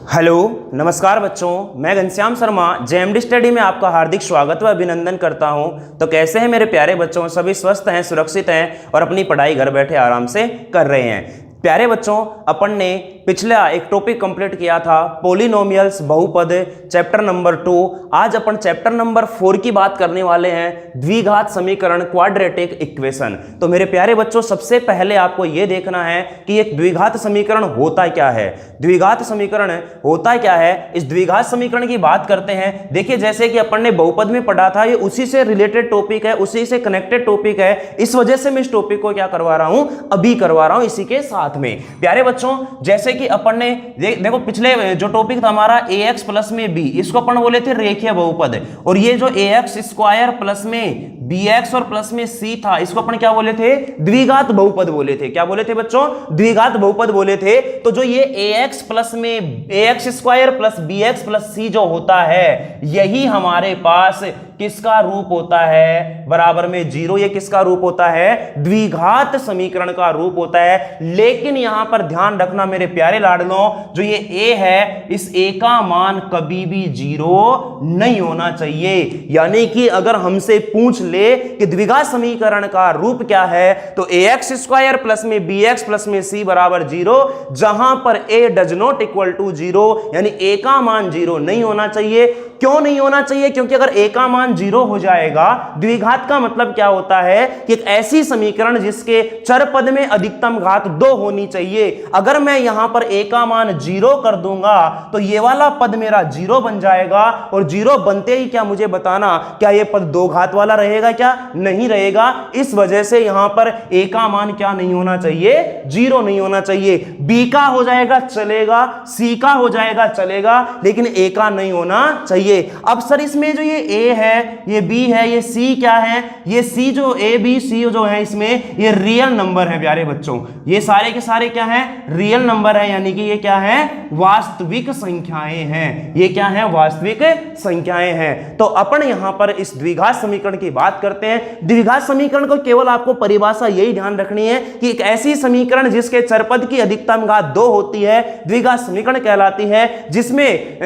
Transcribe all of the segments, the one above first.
Hello नमस्कार बच्चों, मैं घनश्याम शर्मा जेएमडी स्टडी में आपका हार्दिक स्वागत व अभिनंदन करता हूं। तो कैसे हैं मेरे प्यारे बच्चों? सभी स्वस्थ हैं, सुरक्षित हैं और अपनी पढ़ाई घर बैठे आराम से कर रहे हैं। प्यारे बच्चों, अपन ने पिछला एक टॉपिक कंप्लीट किया था पॉलिनोमियल्स, बहुपद, चैप्टर नंबर 2। आज अपन चैप्टर नंबर 4 की बात करने वाले हैं, द्विघात समीकरण, क्वाड्रेटिक इक्वेशन। तो मेरे प्यारे बच्चों, सबसे पहले आपको यह देखना है कि एक द्विघात समीकरण होता क्या है। द्विघात समीकरण होता क्या है, इस द्विघात समीकरण की बात करते हैं। देखिए, जैसे कि अपन ने बहुपद में पढ़ा था, ये उसी से रिलेटेड टॉपिक है, उसी से कनेक्टेड टॉपिक है। इस वजह से मैं इस टॉपिक को क्या करवा रहा हूं, अभी करवा रहा हूं इसी के साथ में। प्यारे बच्चों, जैसे कि अपन ने देखो पिछले जो टॉपिक था हमारा ax प्लस में b, इसको अपन बोले थे रेखीय बहुपद। और ये जो ax स्क्वायर प्लस में bx और प्लस में c था, इसको अपन क्या बोले थे, द्विघात बहुपद बोले थे। क्या बोले थे बच्चों? द्विघात बहुपद बोले थे। तो जो ये ax प्लस में ax square plus bx plus c जो होता है, यही हमारे पास किसका रूप होता है, बराबर में 0। ये किसका रूप होता है? द्विघात समीकरण का रूप होता है। लेकिन यहां पर ध्यान रखना मेरे प्यारे लाडलों, जो ये a है, इस a का मान कभी भी 0 नहीं होना चाहिए। यानी कि अगर हमसे पूछ ले कि द्विघात समीकरण का रूप क्या है, तो ax स्क्वायर प्लस में bx प्लस में c बराबर 0, जहां पर a does not equal to 0, यानी a का मान 0 नहीं होना चाहिए। क्यों नहीं होना चाहिए? क्योंकि अगर a का मान 0 हो जाएगा, द्विघात का मतलब क्या होता है कि एक ऐसी समीकरण जिसके चर पद में अधिकतम घात 2 होनी चाहिए। अगर मैं यहां पर a का मान 0 कर दूंगा तो ये वाला पद मेरा 0 बन जाएगा, और 0 बनते ही क्या मुझे बताना, क्या ये पद 2 घात वाला रहेगा? क्या नहीं रहेगा। इस वजह से यहां पर a का मान क्या नहीं होना चाहिए, 0 नहीं होना चाहिए। b का हो जाएगा चलेगा, c का हो जाएगा चलेगा, लेकिन a का नहीं होना चाहिए। अब सर इसमें जो ये a है, ये b है, ये c क्या है? ये c जो a b c जो है, इसमें ये रियल नंबर है प्यारे बच्चों। ये सारे के सारे क्या है? रियल नंबर है, यानी कि ये क्या है? वास्तविक संख्याएं हैं। ये क्या है? वास्तविक संख्याएं हैं। तो अपन यहां पर इस द्विघात समीकरण की बात करते हैं। द्विघात समीकरण को केवल आपको परिभाषा यही ध्यान रखनी है कि एक ऐसी समीकरण जिसके चरपद की अधिकतम घात 2 होती है, द्विघात समीकरण कहलाती है। जिसमें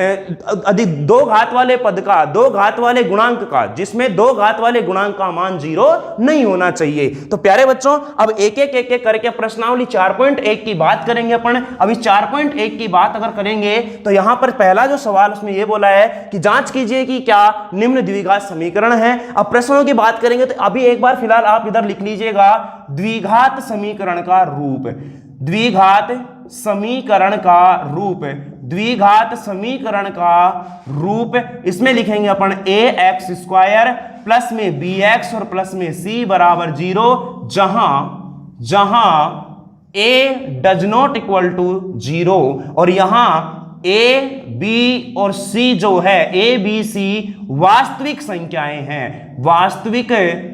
अधिक 2 घात वाले पद का, 2 घात वाले गुणांक का, जिसमें 2 घात वाले गुणांक का मान 0 नहीं होना चाहिए। तो प्यारे बच्चों, अब एक एक करके प्रश्नावली 4.1 की बात करेंगे अपन। अभी 4.1 की बात अगर करेंगे तो यहां पर पहला जो सवाल उसमें यह बोला है कि जांच कीजिए कि क्या निम्न द्विघात समीकरण है। अब प्रश्नों की बात करेंगे तो अभी एक बार फिलहाल आप इधर लिख लीजिएगा द्विघात समीकरण का रूप। द्विघात समीकरण का रूप, द्विघात समीकरण का रूप, इसमें लिखेंगे अपन ax स्क्वायर प्लस में bx और प्लस में c बराबर 0, जहां a does not equal to 0, और यहां a b और c जो है, a b c वास्तविक संख्याएं हैं। वास्तविक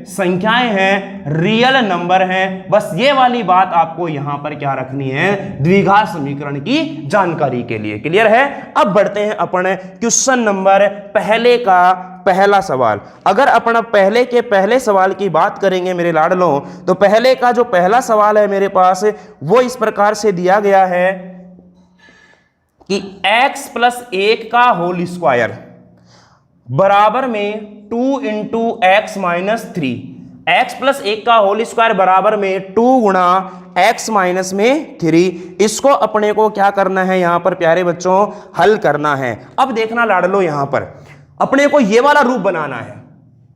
संख्याएं हैं, रियल नंबर हैं। बस ये वाली बात आपको यहां पर क्या रखनी है, द्विघात समीकरण की जानकारी के लिए। क्लियर है? अब बढ़ते हैं अपन क्वेश्चन नंबर पहले का पहला सवाल। अगर अपन पहले के पहले सवाल की बात करेंगे मेरे लाडलों, तो पहले का जो पहला सवाल है मेरे पास, वो इस प्रकार से दिया गया है कि x प्लस 1 का होल स्क्वायर बराबर में 2 into x minus 3। X plus 1 का होल स्क्वायर बराबर में 2 गुणा x माइनस में 3। इसको अपने को क्या करना है यहां पर प्यारे बच्चों, हल करना है। अब देखना लाडलो, यहां पर अपने को ये वाला रूप बनाना है।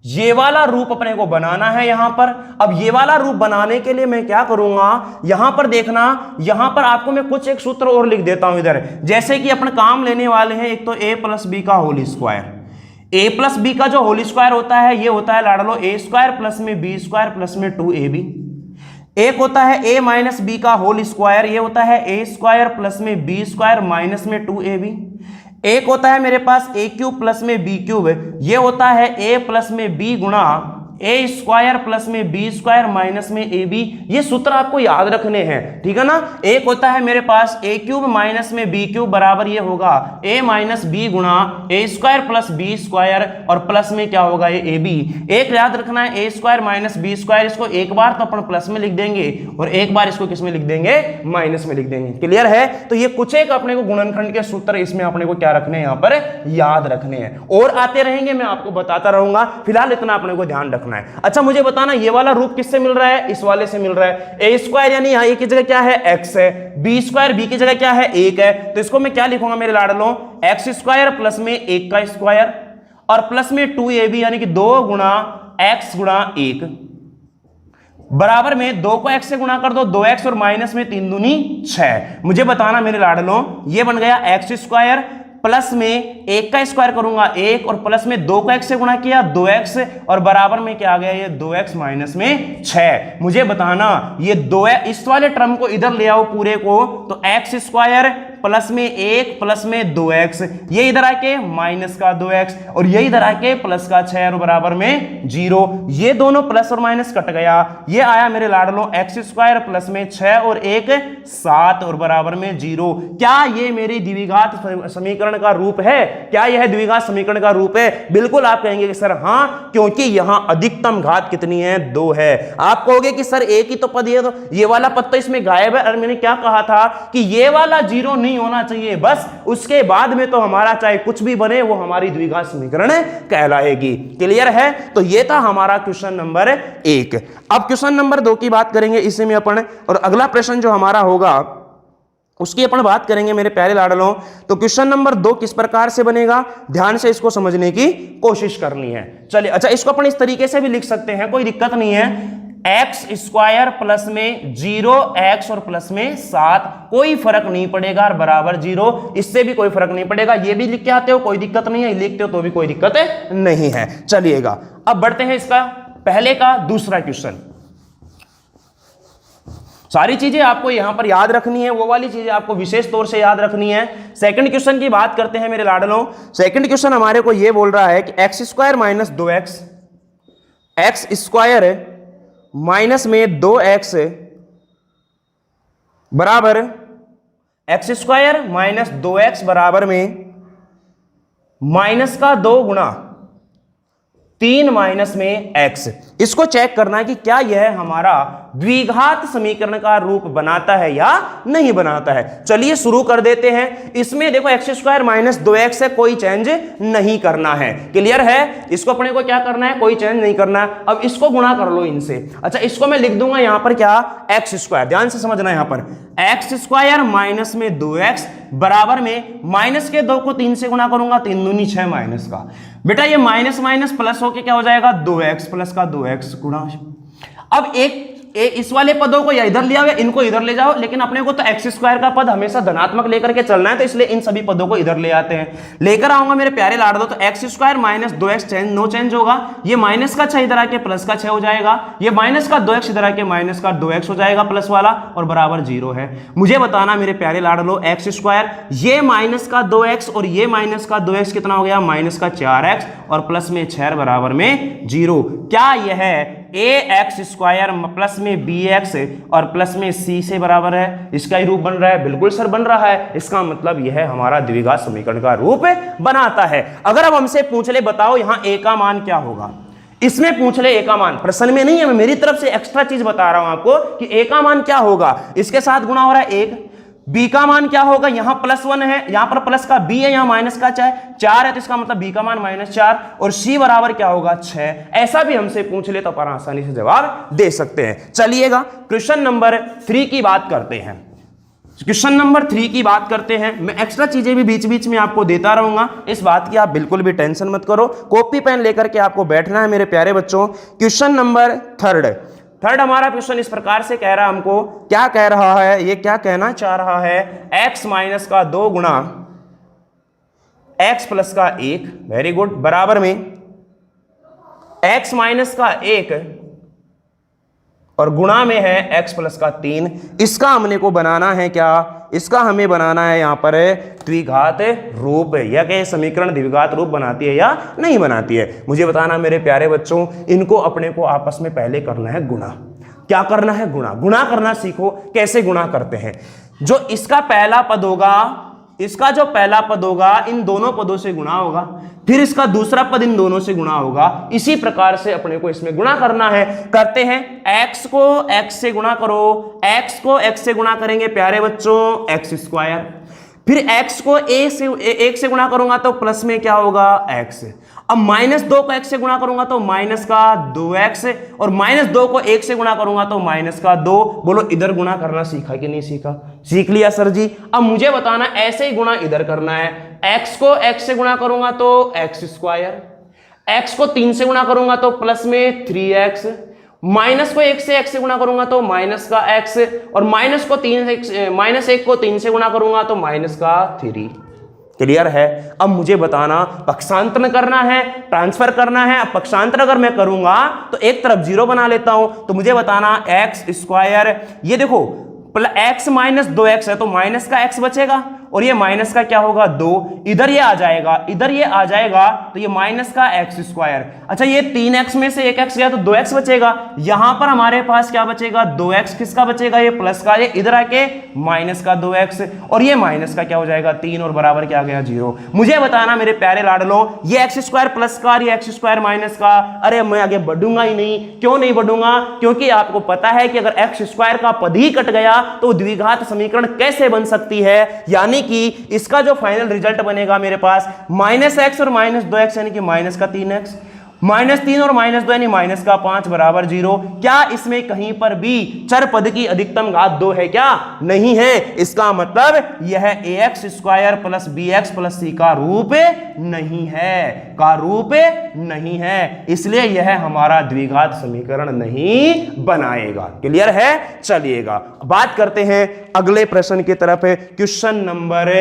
ये वाला रूप अपने को बनाना है यहां पर। अब ये वाला रूप बनाने के लिए मैं क्या करूंगा, यहां पर देखना, यहां पर आपको मैं कुछ एक सूत्र और लिख देता हूं इधर। जैसे कि अपन काम लेने वाले हैं, एक तो a प्लस b का whole square. a plus b का जो होल स्क्वायर होता है, ये होता है लाडलो a स्क्वायर प्लस में b स्क्वायर प्लस में 2ab। एक होता है a माइनस b का होल स्क्वायर, ये होता है a स्क्वायर प्लस में b स्क्वायर माइनस में 2ab। एक होता है मेरे पास a क्यूब प्लस में b क्यूब, ये होता है a प्लस में b गुणा ए स्क्वायर प्लस में बी स्क्वायर माइनस में ए बी, ये सूत्र आपको याद रखने हैं, ठीक है ना। एक होता है मेरे पास ए क्यूब माइनस में बी क्यूब बराबर ये होगा ए माइनस बी गुणा ए स्क्वायर प्लस बी स्क्वायर और प्लस में क्या होगा ये ए बी। एक याद रखना है ए स्क्वायर माइनस बी स्क्वायर, इसको एक बार तो अपन प्लस में लिख देंगे और एक बार इसको किस में लिख देंगे, माइनस में लिख देंगे। क्लियर है। तो ये कुछ एक अपने को गुणनखंड के सूत्र इसमें अपने को क्या रखने हैं, यहां पर याद रखने हैं, और आते रहेंगे, मैं आपको बताता रहूंगा, फिलहाल इतना अपने को ध्यान रखना है। अच्छा मुझे बताना ये वाला रूप किससे मिल रहा है, इस वाले से मिल रहा है। ए स्क्वायर यानी यहां ए की जगह क्या है, एक्स है, बी स्क्वायर बी की जगह क्या है, एक है, तो इसको मैं क्या लिखूंगा मेरे लाडलों, एक्स स्क्वायर प्लस में एक का स्क्वायर और प्लस में 2ab यानी कि 2 गुणा एक्स गुणा 1 बराबर में 2 को x से गुणा कर दो, 2x और माइनस में 3 दूनी 6। मुझे बताना मेरे लाडलों ये बन गया एक्स स्क्वायर प्लस में 1 का स्क्वायर करूंगा 1 और प्लस में 2 को x से गुणा किया 2x और बराबर में क्या आ गया ये 2x माइनस में 6। मुझे बताना ये 2x, इस वाले टर्म को इधर ले आओ पूरे को, तो एक्स स्क्वायर प्लस में 1 प्लस में 2x, ये इधर आके माइनस का 2x और ये इधर आके प्लस का 6 और बराबर में 0। ये दोनों प्लस और माइनस कट गया, ये आया मेरे लाडलों एक्स स्क्वायर प्लस में 6 और 1 7 और बराबर में 0। क्या ये मेरी द्विघात समीकरण का रूप है, क्या यह द्विघात समीकरण का रूप है? बिल्कुल आप कहेंगे कि सर हां, क्योंकि यहां अधिकतम घात कितनी है, 2 है। आप कहोगे कि सर एक ही तो पद है, तो ये वाला पद तो इसमें गायब है। और मैंने क्या कहा था कि ये वाला 0 नहीं होना चाहिए, बस उसके बाद में तो हमारा चाहे कुछ भी बने वो हमारी द्विघात समीकरण कहलाएगी। क्लियर है। तो ये था हमारा क्वेश्चन नंबर 1। अब क्वेश्चन नंबर 2 की बात करेंगे इसी में अपन, और अगला प्रश्न जो हमारा होगा उसकी अपन बात करेंगे मेरे प्यारे लाडलों। तो क्वेश्चन नंबर 2 किस प्रकार से बनेगा, ध्यान से इसको समझने की कोशिश करनी है। चलिए अच्छा, इसको अपन इस तरीके से भी लिख सकते हैं, कोई दिक्कत नहीं है। एक्स स्क्वायर प्लस में 0x और प्लस में 7, कोई फर्क नहीं पड़ेगा, और बराबर 0, इससे भी कोई फर्क नहीं पड़ेगा। ये भी लिख के आते हो कोई दिक्कत नहीं है, लिखते हो तो भी कोई दिक्कत नहीं है। चलिएगा अब बढ़ते हैं इसका पहले का दूसरा क्वेश्चन। सारी चीजें आपको यहां पर याद रखनी है, वो वाली चीजें आपको विशेष तौर से याद रखनी है। सेकंड क्वेश्चन की बात करते हैं मेरे लाडलों। सेकंड क्वेश्चन हमारे को यह बोल रहा है कि x square minus 2x, x square minus में 2x बराबर एक्स स्क्वायर माइनस 2x बराबर में माइनस का 2 गुणा 3 माइनस में x। इसको चेक करना है कि क्या यह हमारा द्विघात समीकरण का रूप बनाता है या नहीं बनाता है। चलिए शुरू कर देते हैं। इसमें देखो एक्स स्क्वायर माइनस 2x है, कोई चेंज नहीं करना है। क्लियर है। इसको अपने को क्या करना है, कोई चेंज नहीं करना है। अब इसको गुणा कर लो इनसे। अच्छा इसको मैं लिख दूंगा यहां पर क्या, एक्स स्क्वायर, ध्यान से समझना यहां पर एक्स स्क्वायर माइनस में 2x बराबर में माइनस के 2 को 3 से गुणा करूंगा, 3 दूनी 6 माइनस का। बेटा ये माइनस माइनस प्लस होके क्या हो जाएगा, 2x प्लस का 2x गुणा। अब इस वाले पदों को या इधर ले आओ या इनको इधर ले जाओ, लेकिन अपने को तो एक्स स्क्वायर का पद हमेशा धनात्मक लेकर के चलना है, तो इसलिए इन सभी पदों को इधर ले आते हैं। लेकर आऊंगा मेरे प्यारे लाडलो, तो x square minus 2x change no change होगा, ये माइनस का 6 इधर आके प्लस का 6 हो जाएगा, ये माइनस का 2x इधर आके माइनस का 2x हो जाएगा प्लस वाला, और बराबर 0 है। मुझे बताना मेरे प्यारे लाडलो, एक्स स्क्वायर ये माइनस का 2x और ये माइनस का 2x कितना हो गया, माइनस का 4x और प्लस में 6 बराबर में 0। क्या यह ए एक्स स्क्वायर प्लस में बी एक्स और प्लस में सी से बराबर है, इसका ही रूप बन रहा है? बिल्कुल सर बन रहा है। इसका मतलब यह हमारा द्विघात समीकरण का रूप बनाता है। अगर अब हमसे पूछ ले बताओ यहां ए का मान क्या होगा, इसमें पूछ ले ए का मान, प्रश्न में नहीं है, मैं मेरी तरफ से एक्स्ट्रा चीज बता रहा हूं आपको कि ए का मान क्या होगा। इसके साथ गुणा हो रहा है 1, बी का मान क्या होगा, यहां +1 है, यहां पर प्लस का बी है, यहां माइनस का 4 है, तो इसका मतलब बी का मान -4 और सी बराबर क्या होगा 6। ऐसा भी हमसे पूछ ले तो अपन आसानी से जवाब दे सकते हैं। चलिएगा क्वेश्चन नंबर 3 की बात करते हैं। क्वेश्चन नंबर 3 की बात करते हैं। मैं एक्स्ट्रा चीजें भी बीच बीच में आपको देता रहूंगा, इस बात की आप बिल्कुल भी टेंशन मत करो। कॉपी पेन लेकर के आपको बैठना है मेरे प्यारे बच्चों। क्वेश्चन नंबर 3 हमारा क्वेश्चन इस प्रकार से कह रहा है, हमको क्या कह रहा है, ये क्या कहना चाह रहा है, x माइनस का 2 गुणा x प्लस का 1, वेरी गुड, बराबर में x माइनस का 1 और गुणा में है x प्लस का 3। इसका हमने को बनाना है क्या, इसका हमें बनाना है यहाँ पर द्विघात रूप, या कि समीकरण द्विघात रूप बनाती है या नहीं बनाती है, मुझे बताना मेरे प्यारे बच्चों। इनको अपने को आपस में पहले करना है गुणा। क्या करना है, गुणा। गुणा करना सीखो, कैसे गुणा करते हैं। जो इसका पहला पद होगा, इसका जो पहला पद होगा इन दोनों पदों से गुणा होगा, फिर इसका दूसरा पद इन दोनों से गुणा होगा। इसी प्रकार से अपने को इसमें गुणा करना है। करते हैं, x को x से गुणा करो, x को x से गुणा करेंगे प्यारे बच्चों x स्क्वायर, फिर x को एक से गुणा करूंगा तो प्लस में क्या होगा x। अब -2 को x से गुणा करूंगा तो माइनस का 2x, और -2 को 1 से गुणा करूंगा तो माइनस का 2। बोलो इधर गुणा करना सीखा कि नहीं सीखा, सीख लिया सर जी। अब मुझे बताना ऐसे ही गुणा इधर करना है। x को x से गुणा करूंगा तो x स्क्वायर, x को 3 से गुणा करूंगा तो प्लस में 3x, माइनस को 1 से x से गुणा करूंगा तो माइनस का x, और माइनस को 1 को 3 से गुणा करूंगा तो माइनस का 3। क्लियर है। अब मुझे बताना पक्षांतर करना है, ट्रांसफर करना है। अब पक्षांतर अगर मैं करूंगा तो एक तरफ 0 बना लेता हूं, तो मुझे बताना x स्क्वायर, ये देखो x माइनस 2x है तो माइनस का x बचेगा, और ये माइनस का क्या होगा 2, इधर ये आ जाएगा, इधर ये आ जाएगा, तो ये माइनस का x स्क्वायर। अच्छा ये 3x में से 1x गया तो 2x बचेगा, यहां पर हमारे पास क्या बचेगा 2x, किसका बचेगा ये प्लस का, ये इधर आके माइनस का 2x, और ये माइनस का क्या हो जाएगा 3, और बराबर क्या आ गया 0। मुझे बताना मेरे प्यारे लाडलो, ये x स्क्वायर प्लस का और ये x स्क्वायर माइनस का, अरे मैं आगे बढ़ूंगा ही नहीं। क्यों नहीं बढ़ूंगा, क्योंकि आपको पता है कि अगर x स्क्वायर का पद ही कट गया तो द्विघात समीकरण कैसे बन सकती है, यानी कि इसका जो फाइनल रिजल्ट बनेगा मेरे पास -x और -2x यानी कि माइनस का 3x, -3 और -2 यानी माइनस का 5 बराबर 0। क्या इसमें कहीं पर भी चर पद की अधिकतम घात 2 है क्या, नहीं है। इसका मतलब यह ax square plus bx plus c का रूप नहीं है, का रूप नहीं है, इसलिए यह हमारा द्विघात समीकरण नहीं बनाएगा। क्लियर है। चलिएगा बात करते हैं अगले प्रश्न की तरफ, क्वेश्चन नंबर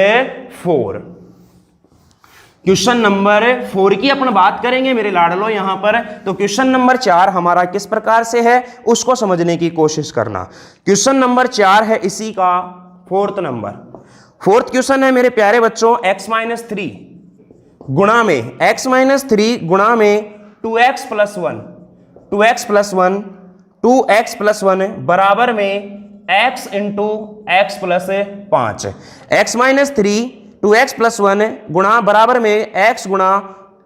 4। क्वेश्चन नंबर 4 की अपन बात करेंगे मेरे लाडलो यहां पर। तो क्वेश्चन नंबर 4 हमारा किस प्रकार से है उसको समझने की कोशिश करना। क्वेश्चन नंबर 4 है इसी का 4th नंबर। 4th क्वेश्चन है मेरे प्यारे बच्चों, x-3 गुणा में x-3 गुणा में 2x plus 1, 2x plus 1, 2x plus 1 बराबर में x into x plus 5। x-3 2x plus 1 गुणा बराबर में x गुणा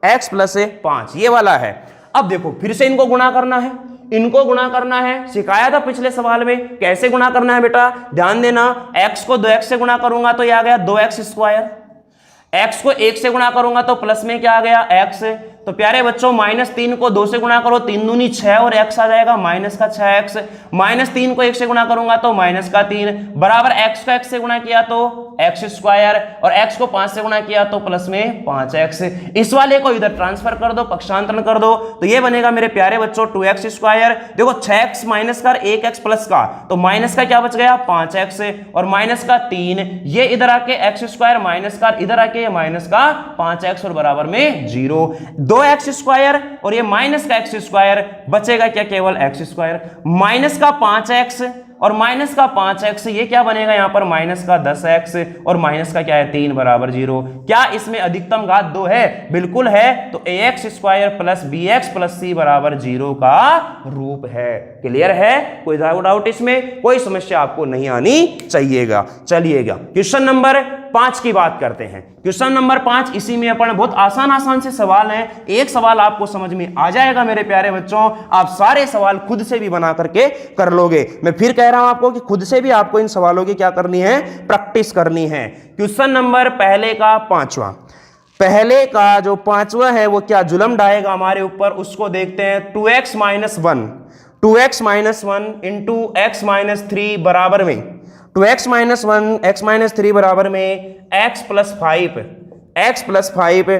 x प्लस 5, ये वाला है। अब देखो फिर से इनको गुणा करना है, इनको गुणा करना है, सिखाया था पिछले सवाल में कैसे गुणा करना है बेटा, ध्यान देना। x को 2x से गुणा करूंगा तो ये आ गया 2x स्क्वायर, x को 1 से गुणा करूंगा तो प्लस में क्या आ गया x। तो प्यारे बच्चों -3 को 2 से गुणा करो, 3 दूनी 6 और x आ जाएगा माइनस का 6x। -3 को 1 से गुणा करूंगा तो माइनस का 3 बराबर x को x से गुणा किया तो x स्क्वायर, और x को 5 से गुणा किया तो प्लस में 5x। इस वाले को इधर ट्रांसफर कर दो, पक्षांतरण कर दो, तो ये बनेगा मेरे प्यारे बच्चों 2x स्क्वायर। देखो 6x माइनस का 1x प्लस का, तो माइनस का क्या बच गया 5x, और माइनस का 3, ये इधर आके x स्क्वायर माइनस का इधर आके माइनस का 5x, और बराबर में 0। 2x स्क्वायर और ये माइनस का x स्क्वायर, बचेगा क्या केवल x स्क्वायर, माइनस का 5x और माइनस का 5x, ये क्या बनेगा यहां पर माइनस का 10x, और माइनस का क्या है 3 बराबर 0। क्या इसमें अधिकतम घात 2 है, बिल्कुल है। तो ax square plus bx plus c बराबर 0 का रूप है। क्लियर है, कोई डाउट इसमें, कोई समस्या आपको नहीं आनी चाहिएगा। चलिएगा क्वेश्चन नंबर 5 की बात करते हैं। क्वेश्चन नंबर 5, इसी में अपन बहुत आसान से सवाल हैं, एक सवाल आपको समझ में आ जाएगा मेरे प्यारे बच्चों, आप सारे सवाल खुद से भी बना करके कर लोगे। मैं फिर कह रहा हूं आपको कि खुद से भी आपको इन सवालों की क्या करनी है, प्रैक्टिस करनी है। क्वेश्चन नंबर पहले का 5वां, पहले का जो 5वां है वो क्या जुलम ढाएगा हमारे ऊपर, उसको देखते हैं। 2x minus 1, 2x minus 1 into x minus 3 बराबर में 2x माइनस 1 x माइनस 3 बराबर में x प्लस 5, x प्लस 5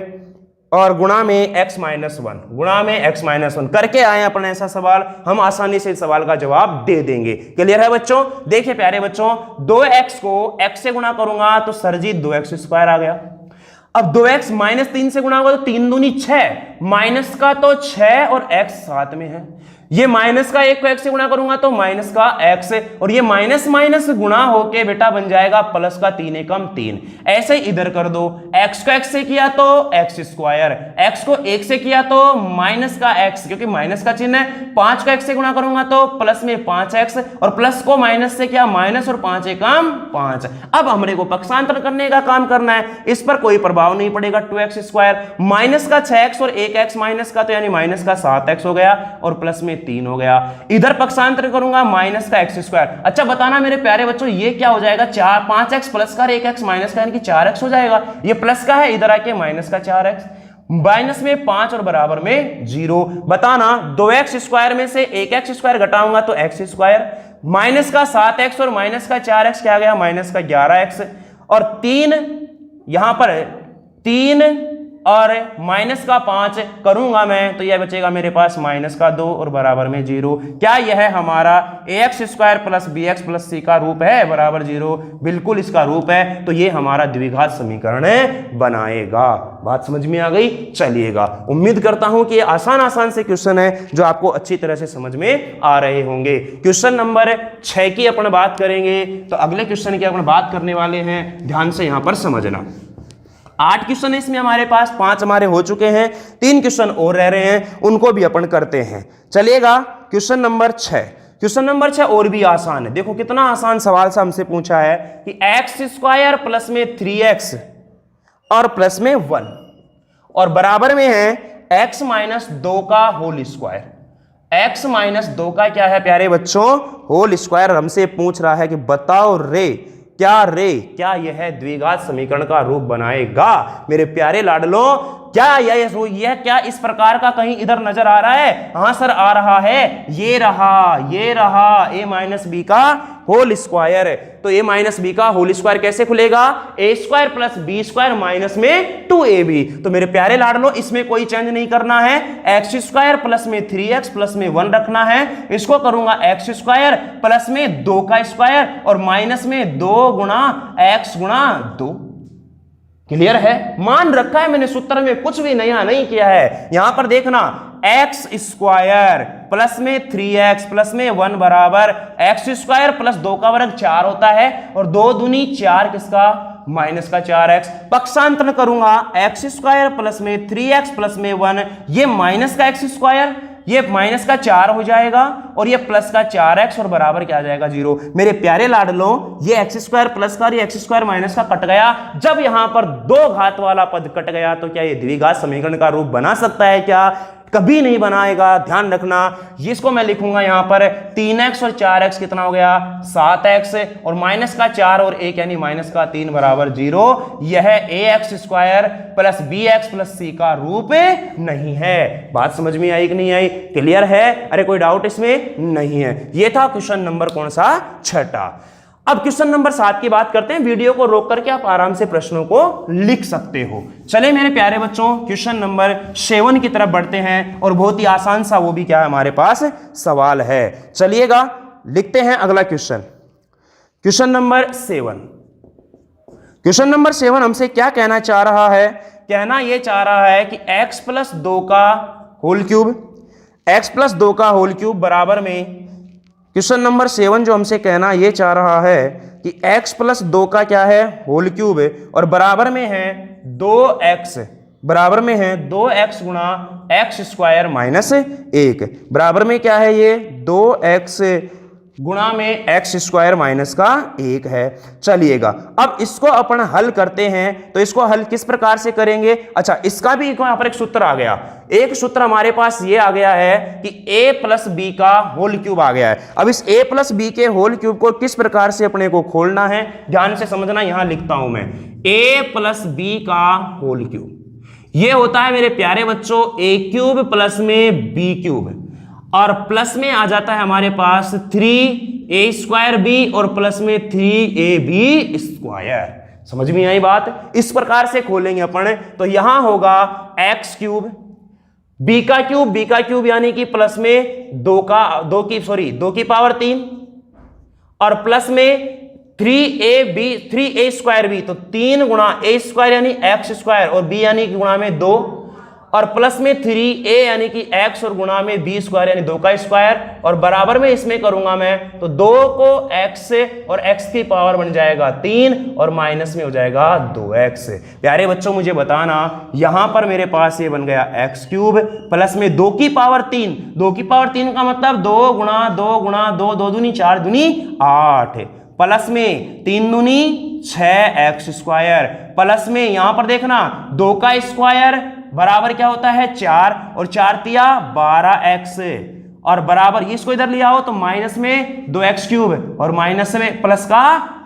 और गुणा में x माइनस 1, गुणा में x माइनस 1 करके आए अपन ऐसा सवाल, हम आसानी से इस सवाल का जवाब दे देंगे। क्लियर है बच्चों। देखिए प्यारे बच्चों, 2x को x से गुणा करूंगा तो सर जी 2x स्क्वायर आ गया। अब 2x -3 से गुणा होगा तो 3 दूनी 6, माइनस का तो 6 और x साथ में है, ये माइनस का 1 को x से गुणा करूंगा तो माइनस का x, और ये माइनस माइनस गुणा होके बेटा बन जाएगा प्लस का 3 एकम 3। ऐसे इधर कर दो, x को x से किया तो x स्क्वायर, x को 1 से किया तो माइनस का x, क्योंकि माइनस का चिन्ह है। 5 को x से गुणा करूंगा तो प्लस में 5x, और प्लस को माइनस से किया माइनस, और 5 एकम 5। अब हमरे को पक्षांतर करने का काम करना है, इस पर कोई प्रभाव नहीं पड़ेगा। 2x स्क्वायर माइनस का 6x और 1x माइनस का, तो यानी माइनस का 7x हो गया, और प्लस में 3 हो गया। इधर पक्षांतर करूंगा माइनस का x स्क्वायर। अच्छा बताना मेरे प्यारे बच्चों, ये क्या हो जाएगा? 5x प्लस का 1x माइनस का, यानी कि 4x हो जाएगा। ये प्लस का है, इधर आके माइनस का 4x, माइनस में 5 और बराबर में 0। बताना 2x स्क्वायर में से 1x स्क्वायर घटाऊंगा तो x स्क्वायर, माइनस का 7x और माइनस का 4x क्या आ गया? माइनस का 11x, और 3 यहां पर 3 और माइनस का 5 करूंगा मैं तो यह बचेगा मेरे पास माइनस का 2 और बराबर में 0। क्या यह हमारा ax square plus bx plus c का रूप है बराबर 0? बिल्कुल इसका रूप है, तो ये हमारा द्विघात समीकरण बनाएगा। बात समझ में आ गई? चलिएगा, उम्मीद करता हूं कि ये आसान से क्वेश्चन है जो आपको अच्छी तरह से समझ में आ रहे होंगे। क्वेश्चन नंबर 6 की अपन बात करेंगे, तो अगले क्वेश्चन की अपन बात करने वाले हैं, ध्यान से यहां पर समझना। 8 क्वेश्चन इसमें हमारे पास, 5 हमारे हो चुके हैं, 3 क्वेश्चन और रह रहे हैं, उनको भी अपन करते हैं। चलिएगा, क्वेश्चन नंबर 6। क्वेश्चन नंबर 6 और भी आसान है। देखो कितना आसान सवाल से हमसे पूछा है कि x स्क्वायर प्लस में 3x और प्लस में 1 और बराबर में है x माइनस 2 का होल स्क्वायर। x माइनस 2 का क्या है प्यारे बच्चों? होल स्क्वायर हमसे पूछ रहा है कि बताओ रे, क्या यह द्विघात समीकरण का रूप बनाएगा? मेरे प्यारे लाडलो, क्या यह क्या इस प्रकार का कहीं इधर नजर आ रहा है? हाँ सर आ रहा है, ये रहा a माइनस बी का होल स्क्वायर। तो a माइनस बी का होल स्क्वायर कैसे खुलेगा? a square plus b square minus में 2ab। तो मेरे प्यारे लाडलो, इसमें कोई चेंज नहीं करना है, x स्क्वायर प्लस में 3x प्लस में 1 रखना है। इसको करूंगा x स्क्वायर प्लस में 2 का स्क्वायर और माइनस में 2 गुणा x गुणा 2। क्लियर है? मान रखा है मैंने, सूत्र में कुछ भी नया नहीं किया है। यहां पर देखना, एक्स स्क्वायर प्लस में 3x प्लस में 1 बराबर एक्स स्क्वायर प्लस 2 का वर्ग 4 होता है, और 2 दूनी 4 किसका? माइनस का 4x। पक्षांतर करूंगा एक्स स्क्वायर प्लस में 3x प्लस में 1, ये माइनस का एक्स स्क्वायर, ये माइनस का 4 हो जाएगा, और ये प्लस का 4x और बराबर क्या आ जाएगा? 0। मेरे प्यारे लाडलो, ये एक्स स्क्वायर प्लस का, ये एक्स स्क्वायर माइनस का कट गया। जब यहां पर 2 घात वाला पद कट गया तो क्या ये द्विघात समीकरण का रूप बना सकता है क्या? कभी नहीं बनाएगा, ध्यान रखना। इसको मैं लिखूंगा यहां पर 3x और 4x कितना हो गया? 7x, और माइनस का 4 और 1 यानी माइनस का 3 बराबर 0। यह ax square plus bx plus c का रूप नहीं है। बात समझ में आई कि नहीं आई? क्लियर है? अरे कोई डाउट इसमें नहीं है। यह था क्वेश्चन नंबर कौन सा? 6। अब क्वेश्चन नंबर 7 की बात करते हैं। वीडियो को रोक करके आप आराम से प्रश्नों को लिख सकते हो। चले मेरे प्यारे बच्चों, क्वेश्चन नंबर 7 की तरफ बढ़ते हैं, और बहुत ही आसान सा वो भी क्या है हमारे पास सवाल है। चलिएगा, लिखते हैं अगला question. Question number 7। Question number 7 हमसे क्या कहना चाह रहा है? कहना यह चाह रहा है कि x प्लस 2 का होल क्यूब, x प्लस 2 का होल क्यूब बराबर में, क्वेश्चन नंबर 7 जो हमसे कहना यह चाह रहा है कि x प्लस 2 का क्या है? होल क्यूब, और बराबर में है 2x, बराबर में है 2x गुणा एक्स स्क्वायर माइनस 1, बराबर में क्या है? ये 2x गुणा में एक्स स्क्वायर माइनस का 1 है। चलिएगा, अब इसको अपन हल करते हैं, तो इसको हल किस प्रकार से करेंगे? अच्छा, इसका भी यहां पर एक सूत्र आ गया। एक सूत्र हमारे पास ये आ गया है कि a प्लस बी का होल क्यूब आ गया है। अब इस a प्लस बी के होल क्यूब को किस प्रकार से अपने को खोलना है, ध्यान से समझना। यहां लिखता हूं मैं a प्लस बी का होल क्यूब, ये होता है मेरे प्यारे बच्चों a क्यूब प्लस में b क्यूब, और प्लस में आ जाता है हमारे पास 3a स्क्वायर बी और प्लस में 3ab स्क्वायर। समझ में आई बात? इस प्रकार से खोलेंगे अपन, तो यहां होगा x क्यूब, b का क्यूब यानी कि प्लस में 2 की पावर 3, और प्लस में 3a स्क्वायर बी, तो 3 गुणा a स्क्वायर यानी x स्क्वायर, और b यानी कि गुणा में 2, और प्लस में 3a यानी कि x और गुणा में b स्क्वायर यानी 2 का स्क्वायर, और बराबर में इसमें करूंगा मैं तो 2 को x से और x की पावर बन जाएगा 3 और माइनस में हो जाएगा 2x। प्यारे बच्चों मुझे बताना यहां पर मेरे पास ये बन गया x क्यूब प्लस में 2 की पावर 3, 2 की पावर 3 का मतलब 2 गुणा 2 गुणा 2, 2 दूनी 4 दूनी 8, प्लस में 3 दूनी 6x स्क्वायर, प्लस में यहां पर देखना 2 का स्क्वायर बराबर क्या होता है 4 और 4 तिया 12x, और बराबर इसको इधर लिया हो तो माइनस में 2x क्यूब और माइनस में प्लस का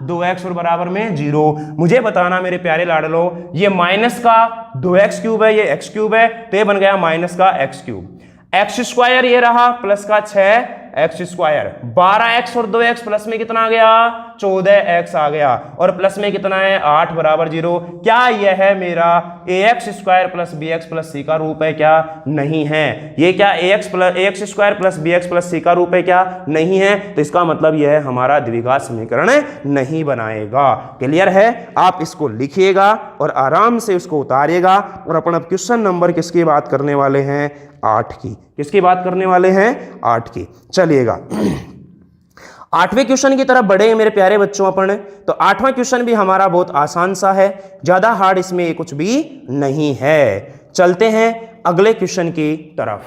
2x और बराबर में 0। मुझे बताना मेरे प्यारे लाडलो ये माइनस का 2x क्यूब है, ये x क्यूब है, तो ये बन गया माइनस का x क्यूब। x स्क्वायर ये रहा प्लस का 6x स्क्वायर, 12x और 2x प्लस में कितना आ गया 14x आ गया, और प्लस में कितना है 8 बराबर 0। क्या यह है मेरा ax square plus bx plus c का रूप है क्या? नहीं है। ये क्या ax square plus bx plus c का रूप है क्या? नहीं है। तो इसका मतलब यह है हमारा द्विघात समीकरण नहीं बनाएगा। क्लियर है? आप इसको लिखिएगा और आराम से उसको उतारिएगा, और अपना क्वेश्चन नंबर किसकी बात करने वाले हैं 8 की। किसकी बात करने वाले हैं 8 की। चलिएगा 8वें क्वेश्चन की तरफ बढ़े मेरे प्यारे बच्चों अपन। तो 8वां क्वेश्चन भी हमारा बहुत आसान सा है, ज्यादा हार्ड इसमें कुछ भी नहीं है। चलते हैं अगले क्वेश्चन की तरफ,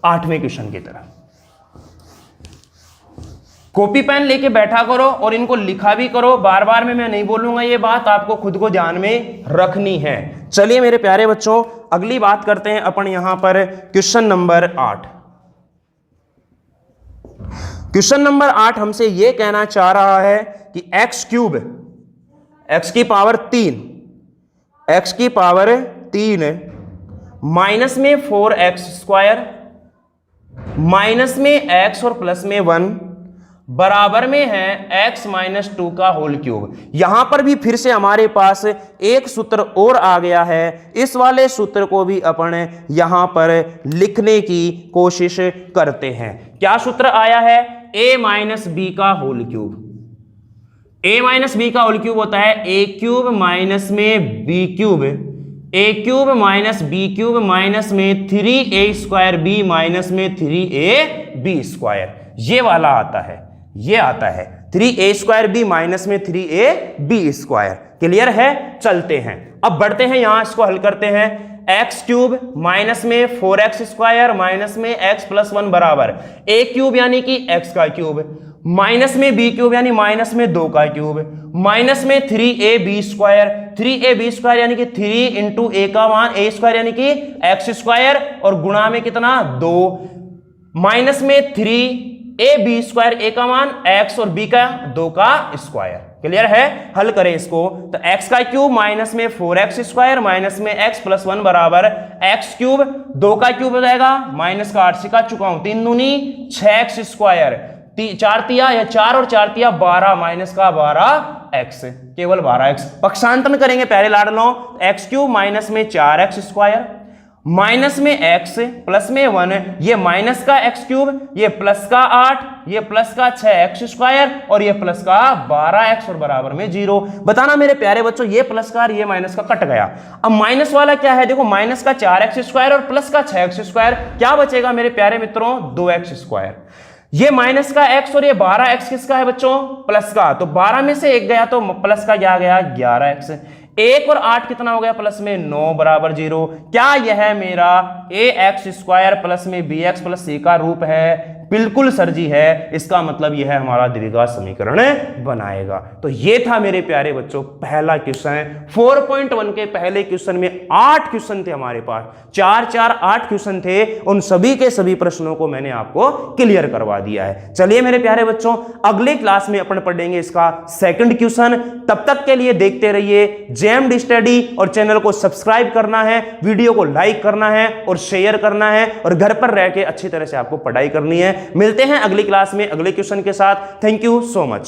8वें क्वेश्चन की तरफ। कॉपी पेन लेके बैठा करो और इनको लिखा भी करो, बार बार में मैं नहीं बोलूंगा, ये बात आपको खुद को ध्यान में रखनी है। चलिए मेरे प्यारे बच्चों अगली बात करते हैं अपन यहां पर क्वेश्चन नंबर 8। क्वेश्चन नंबर 8 हमसे यह कहना चाह रहा है कि x क्यूब x की पावर 3 माइनस में 4x स्क्वायर माइनस में x और प्लस में 1 बराबर में है x माइनस 2 का होल क्यूब। यहां पर भी फिर से हमारे पास एक सूत्र और आ गया है, इस वाले सूत्र को भी अपन यहां पर लिखने की कोशिश करते हैं। क्या सूत्र आया है? a माइनस बी का whole cube. a minus b का होल क्यूब होता है a क्यूब माइनस में b cube, a cube minus b cube minus में 3a स्क्वायर b माइनस में 3ab स्क्वायर। ये वाला आता है, ये आता है 3a स्क्वायर b माइनस में 3ab स्क्वायर। क्लियर है? चलते हैं अब बढ़ते हैं, यहां इसको हल करते हैं। x क्यूब माइनस में 4x स्क्वायर माइनस में x प्लस 1 बराबर a क्यूब यानी कि x का क्यूब माइनस में b क्यूब यानी माइनस में 2 का क्यूब माइनस में 3ab स्क्वायर यानी कि 3 इंटू a का मान a स्क्वायर यानी कि x स्क्वायर और गुणा में कितना 2 माइनस में 3ab स्क्वायर a का मान x और b का 2 का स्क्वायर। क्लियर है? हल करें इसको तो x का क्यूब माइनस में 4x स्क्वायर माइनस में x प्लस 1 बराबर x क्यूब 2 का क्यूब हो जाएगा माइनस का 8 सिखा चुका हूं 3 दूनी 6x स्क्वायर 4 तिया या 4 और 4 तिया 12 माइनस का 12x केवल 12x। पक्षांतरण करेंगे प्यारे लाडलों, x क्यूब माइनस में 4x स्क्वायर माइनस में x प्लस में 1, ये माइनस का x क्यूब, ये प्लस का 8, ये प्लस का 6x स्क्वायर और ये प्लस का 12x और बराबर में 0। बताना मेरे प्यारे बच्चों ये प्लस का और ये माइनस का कट गया। अब माइनस वाला क्या है? देखो माइनस का 4x स्क्वायर और प्लस का 6x स्क्वायर, क्या बचेगा मेरे प्यारे मित्रों 2x स्क्वायर। ये माइनस का x और ये 12x किसका है बच्चों? प्लस का। तो 12 में से 1 गया तो प्लस का क्या गया 11x। 1 और 8 कितना हो गया? प्लस में 9 बराबर 0। क्या यह मेरा ax स्क्वायर प्लस में bx प्लस c का रूप है? बिल्कुल सर जी है। इसका मतलब यह है हमारा द्विघात समीकरण बनाएगा। तो ये था मेरे प्यारे बच्चों पहला क्वेश्चन। 4.1 के पहले क्वेश्चन में 8 क्वेश्चन थे हमारे पास, 8 क्वेश्चन थे। उन सभी के सभी प्रश्नों को मैंने आपको क्लियर करवा दिया है। चलिए मेरे प्यारे बच्चों अगले क्लास में अपन पढ़ेंगे इसका सेकंड क्वेश्चन। तब तक के लिए देखते रहिए जेएमडी स्टडी, और चैनल को सब्सक्राइब करना है, वीडियो को लाइक करना है और शेयर करना है, और घर पर रह के अच्छी तरह से आपको पढ़ाई करनी है। मिलते हैं अगली क्लास में अगले क्वेश्चन के साथ। Thank you so much.